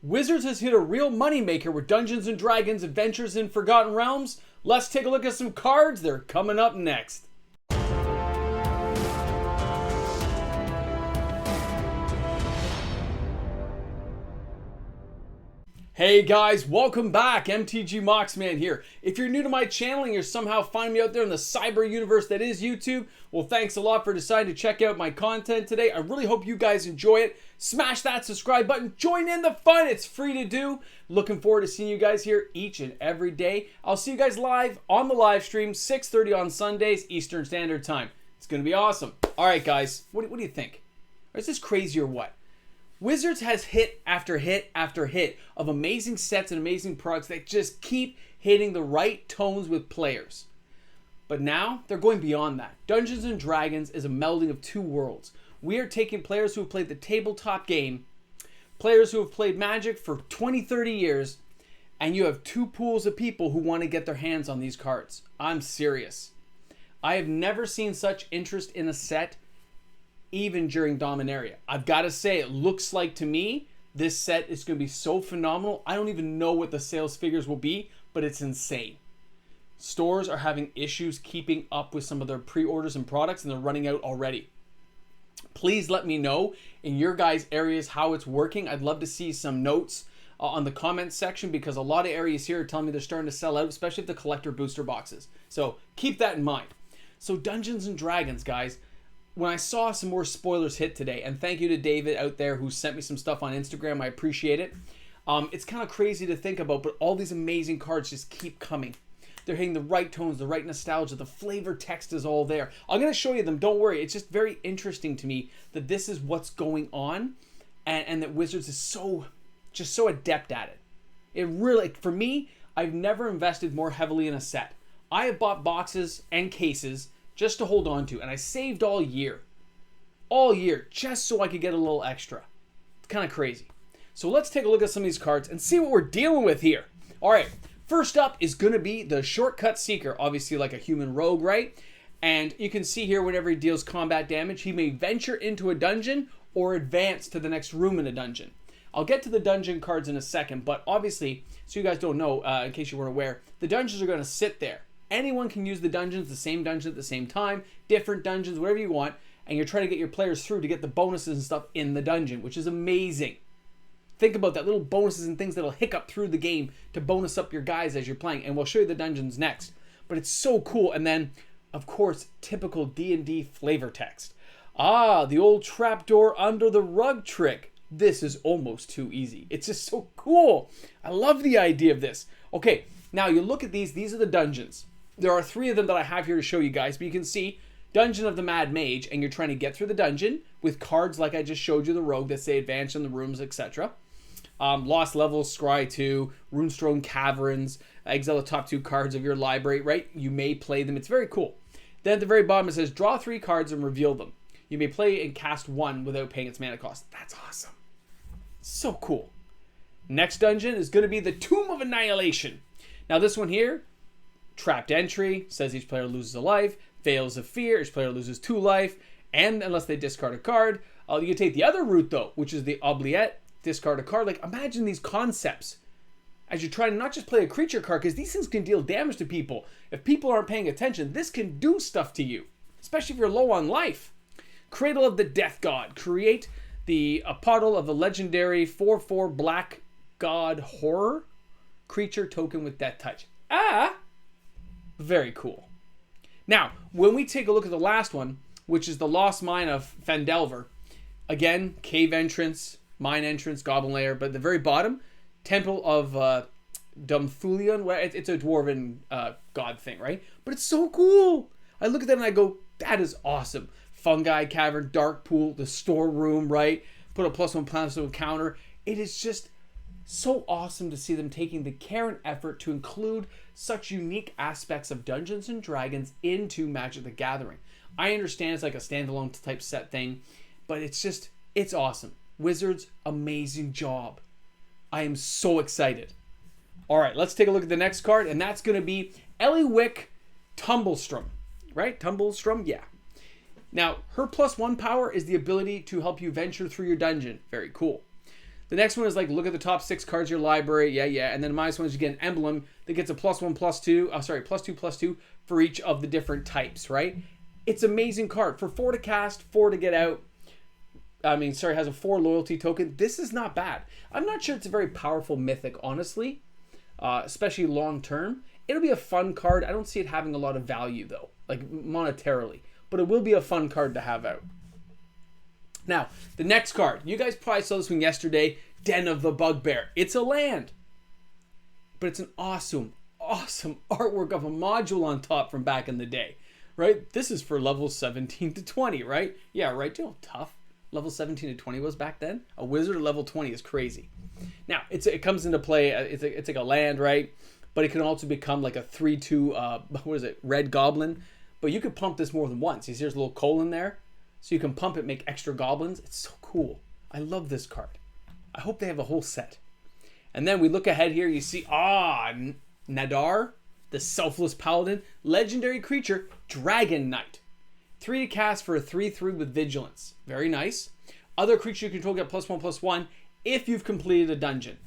Wizards has hit a real moneymaker with Dungeons & Dragons Adventures in Forgotten Realms. Let's take a look at some cards. They're coming up next. Hey guys, welcome back. MTG Moxman here. If you're new to my channel and you're somehow finding me out there in the cyber universe that is YouTube, well, thanks a lot for deciding to check out my content today. I really hope you guys enjoy it. Smash that subscribe button. Join in the fun. It's free to do. Looking forward to seeing you guys here each and every day. I'll see you guys live on the live stream, 6:30 on Sundays, Eastern Standard Time. It's going to be awesome. All right, guys, what do you think? Is this crazy or what? Wizards has hit after hit after hit of amazing sets and amazing products that just keep hitting the right tones with players. But now they're going beyond that. Dungeons & Dragons is a melding of two worlds. We are taking players who have played the tabletop game, players who have played Magic for 20, 30 years, and you have two pools of people who want to get their hands on these cards. I'm serious. I have never seen such interest in a set even during Dominaria. I've got to say, it looks like to me, this set is going to be so phenomenal. I don't even know what the sales figures will be, but it's insane. Stores are having issues keeping up with some of their pre-orders and products, and they're running out already. Please let me know in your guys' areas how it's working. I'd love to see some notes on the comments section, because a lot of areas here are telling me they're starting to sell out, especially if the collector booster boxes. So keep that in mind. So Dungeons & Dragons, guys, when I saw some more spoilers hit today, and thank you to David out there who sent me some stuff on Instagram, I appreciate it. It's kind of crazy to think about, but all these amazing cards just keep coming. They're hitting the right tones, the right nostalgia, the flavor text is all there. I'm going to show you them, don't worry. It's just very interesting to me that this is what's going on, and that Wizards is so adept at it. It really, for me, I've never invested more heavily in a set. I have bought boxes and cases just to hold on to, and I saved all year, just so I could get a little extra. It's kind of crazy. So let's take a look at some of these cards and see what we're dealing with here. All right, first up is going to be the Shortcut Seeker, obviously like a human rogue, right? And you can see here, whenever he deals combat damage, he may venture into a dungeon or advance to the next room in a dungeon. I'll get to the dungeon cards in a second, but obviously, so you guys don't know, in case you weren't aware, the dungeons are going to sit there. Anyone can use the dungeons, the same dungeon at the same time, different dungeons, whatever you want, and you're trying to get your players through to get the bonuses and stuff in the dungeon, which is amazing. Think about that, little bonuses and things that'll hiccup through the game to bonus up your guys as you're playing, and we'll show you the dungeons next. But it's so cool, and then, of course, typical D&D flavor text. The old trapdoor under the rug trick. This is almost too easy. It's just so cool. I love the idea of this. Okay, now you look at these are the dungeons. There are 3 of them that I have here to show you guys, but you can see Dungeon of the Mad Mage, and you're trying to get through the dungeon with cards like I just showed you, the Rogue, that say advance in the rooms, etc. Lost Levels, Scry 2, Runestone Caverns, exile the top 2 cards of your library, right? You may play them. It's very cool. Then at the very bottom it says, draw 3 cards and reveal them. You may play and cast 1 without paying its mana cost. That's awesome. So cool. Next dungeon is going to be the Tomb of Annihilation. Now this one here, trapped entry, says each player loses a life. Veils of Fear, each player loses 2 life. And unless they discard a card. You can take the other route though, which is the Oubliette, discard a card. Like, imagine these concepts as you're trying to not just play a creature card, because these things can deal damage to people. If people aren't paying attention, this can do stuff to you, especially if you're low on life. Cradle of the Death God. Create the Apodal of the legendary 4/4 Black God Horror creature token with Death Touch. Very cool. Now, when we take a look at the last one, which is the Lost Mine of Phandelver, again, cave entrance, mine entrance, goblin lair, but at the very bottom, Temple of Dumthulion, where it's a dwarven god thing, right? But it's so cool. I look at that and I go, that is awesome. Fungi Cavern, Dark Pool, the storeroom, right? Put a +1/+1 counter. It is just so awesome to see them taking the care and effort to include such unique aspects of Dungeons & Dragons into Magic the Gathering. I understand it's like a standalone type set thing, but it's awesome. Wizards, amazing job. I am so excited. All right, let's take a look at the next card, and that's going to be Eliwick Tumblestrum, right? Tumblestrum, yeah. Now, her +1 power is the ability to help you venture through your dungeon. Very cool. The next one is like, look at the top 6 cards of your library. Yeah. And then the minus one is you get an emblem that gets a +1/+2 for each of the different types, right? It's an amazing card. For 4 to cast, 4 to get out. Has a 4 loyalty token. This is not bad. I'm not sure it's a very powerful mythic, honestly, especially long term. It'll be a fun card. I don't see it having a lot of value, though, like monetarily. But it will be a fun card to have out. Now, the next card. You guys probably saw this one yesterday. Den of the Bugbear. It's a land. But it's an awesome artwork of a module on top from back in the day. Right? This is for levels 17 to 20, right? Yeah, right? You know how tough level 17 to 20 was back then? A wizard at level 20 is crazy. Now, it comes into play. It's like a land, right? But it can also become like a 3/2, red goblin. But you could pump this more than once. You see there's a little colon there? So you can pump it, make extra goblins. It's so cool. I love this card. I hope they have a whole set. And then we look ahead here. You see, Nadar, the Selfless Paladin. Legendary creature, Dragon Knight. 3 to cast for a 3/3 with Vigilance. Very nice. Other creature you control get +1/+1 if you've completed a dungeon.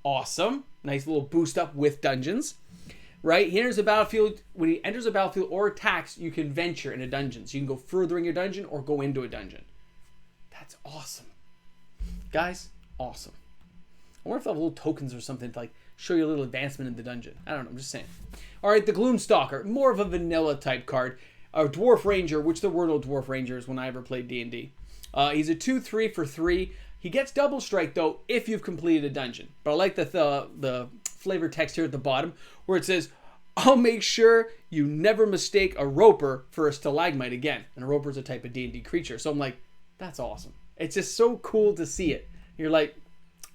Awesome. Nice little boost up with dungeons. Right? He enters the battlefield. When he enters a battlefield or attacks, you can venture in a dungeon. So you can go further in your dungeon or go into a dungeon. That's awesome. Guys, awesome. I wonder if they have little tokens or something to like show you a little advancement in the dungeon. I don't know. I'm just saying. All right, the Gloomstalker. More of a vanilla type card. A Dwarf Ranger, which there were no Dwarf Rangers when I ever played D&D. He's a 2/3 for 3. He gets double strike, though, if you've completed a dungeon. But I like the flavor text here at the bottom where it says, I'll make sure you never mistake a roper for a stalagmite again. And a roper is a type of D&D creature. So I'm like, that's awesome. It's just so cool to see it. You're like,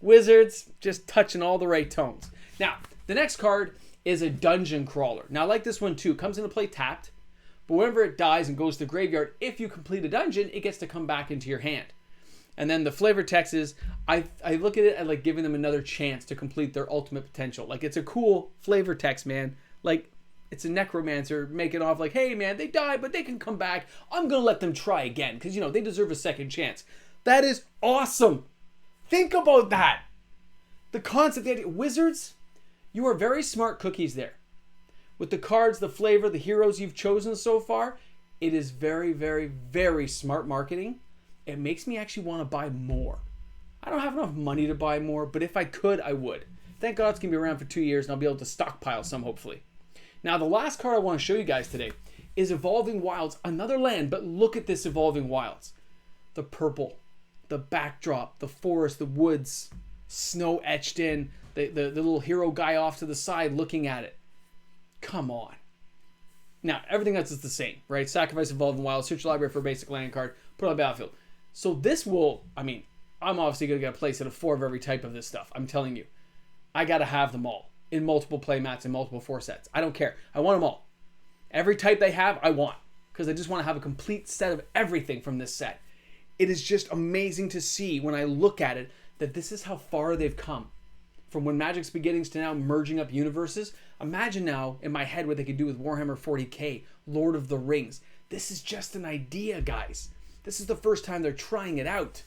wizards just touching all the right tones. Now, the next card is a Dungeon Crawler. Now, I like this one too. It comes into play tapped. But whenever it dies and goes to the graveyard, if you complete a dungeon, it gets to come back into your hand. And then the flavor text is, I look at it as like giving them another chance to complete their ultimate potential. Like, it's a cool flavor text, man. Like, it's a necromancer making off like, hey, man, they died, but they can come back. I'm going to let them try again because, you know, they deserve a second chance. That is awesome. Think about that. The concept, the idea. Wizards, you are very smart cookies there. With the cards, the flavor, the heroes you've chosen so far, it is very, very, very smart marketing. It makes me actually want to buy more. I don't have enough money to buy more, but if I could, I would. Thank God it's going to be around for 2 years, and I'll be able to stockpile some, hopefully. Now, the last card I want to show you guys today is Evolving Wilds. Another land, but look at this Evolving Wilds. The purple, the backdrop, the forest, the woods, snow etched in, the little hero guy off to the side looking at it. Come on. Now, everything else is the same, right? Sacrifice Evolving Wilds, search your library for a basic land card, put it on the battlefield. So this will, I'm obviously going to get a playset of 4 of every type of this stuff. I'm telling you. I got to have them all in multiple playmats and multiple 4 sets. I don't care. I want them all. Every type they have, I want. Because I just want to have a complete set of everything from this set. It is just amazing to see when I look at it that this is how far they've come. From when Magic's beginnings to now merging up universes. Imagine now in my head what they could do with Warhammer 40k, Lord of the Rings. This is just an idea, guys. This is the first time they're trying it out.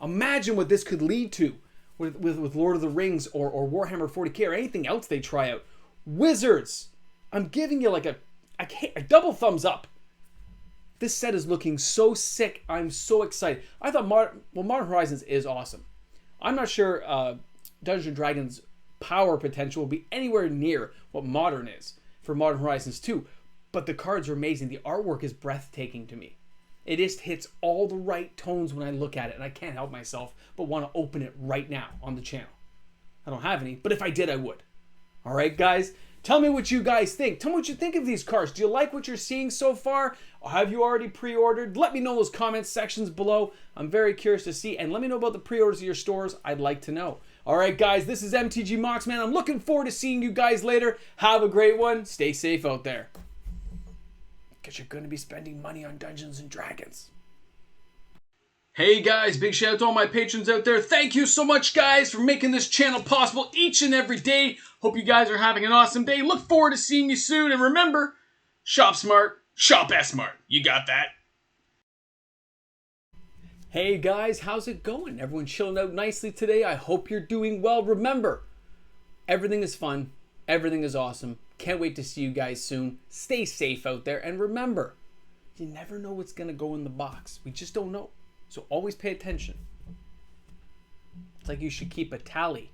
Imagine what this could lead to with Lord of the Rings or Warhammer 40k or anything else they try out. Wizards! I'm giving you like a double thumbs up. This set is looking so sick. I'm so excited. I thought Modern Horizons is awesome. I'm not sure Dungeons Dragons power potential will be anywhere near what Modern is for Modern Horizons 2. But the cards are amazing. The artwork is breathtaking to me. It just hits all the right tones when I look at it, and I can't help myself but want to open it right now on the channel. I don't have any, but if I did, I would. All right, guys? Tell me what you guys think. Tell me what you think of these cards. Do you like what you're seeing so far? Or have you already pre-ordered? Let me know in those comment sections below. I'm very curious to see, and let me know about the pre-orders of your stores. I'd like to know. All right, guys, this is MTG Moxman. I'm looking forward to seeing you guys later. Have a great one. Stay safe out there. Because you're going to be spending money on Dungeons and Dragons. Hey guys, big shout out to all my patrons out there. Thank you so much, guys, for making this channel possible each and every day. Hope you guys are having an awesome day. Look forward to seeing you soon. And remember, shop smart, shop S-smart. You got that? Hey guys, how's it going? Everyone chilling out nicely today? I hope you're doing well. Remember, everything is fun. Everything is awesome. Can't wait to see you guys soon. Stay safe out there. And remember, you never know what's going to go in the box. We just don't know. So always pay attention. It's like you should keep a tally